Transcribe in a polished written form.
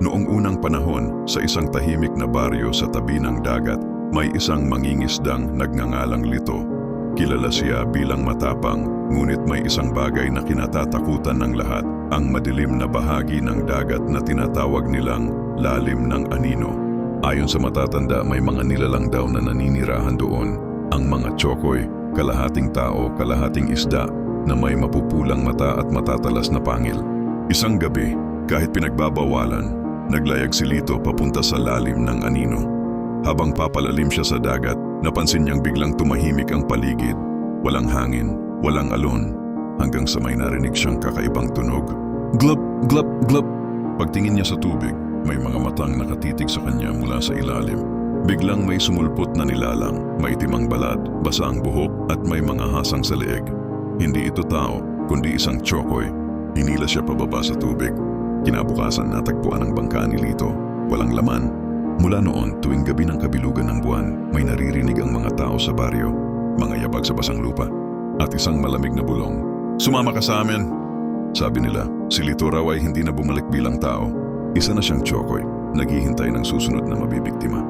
Noong unang panahon, sa isang tahimik na baryo sa tabi ng dagat, may isang mangingisdang nagngangalang Lito. Kilala siya bilang matapang, ngunit may isang bagay na kinatatakutan ng lahat, ang madilim na bahagi ng dagat na tinatawag nilang lalim ng anino. Ayon sa matatanda, may mga nilalang daw na naninirahan doon, ang mga tsokoy, kalahating tao, kalahating isda, na may mapupulang mata at matatalas na pangil. Isang gabi, kahit pinagbabawalan, naglayag si Lito papunta sa lalim ng anino. Habang papalalim siya sa dagat, napansin niyang biglang tumahimik ang paligid. Walang hangin, walang alon, hanggang sa may narinig siyang kakaibang tunog. Glub, glub, glub. Pagtingin niya sa tubig, may mga matang nakatitig sa kanya mula sa ilalim. Biglang may sumulpot na nilalang, may timang balat, basa ang buhok at may mga hasang sa leeg. Hindi ito tao, kundi isang tsokoy. Hinila siya pababa sa tubig. Kinabukasan natagpuan ang bangka ni Lito. Walang laman. Mula noon, tuwing gabi ng kabilugan ng buwan, may naririnig ang mga tao sa baryo, mga yabag sa basang lupa, at isang malamig na bulong. Sumama ka sa amin! Sabi nila, si Lito raw ay hindi na bumalik bilang tao. Isa na siyang tsokoy, naghihintay ng susunod na mabibiktima.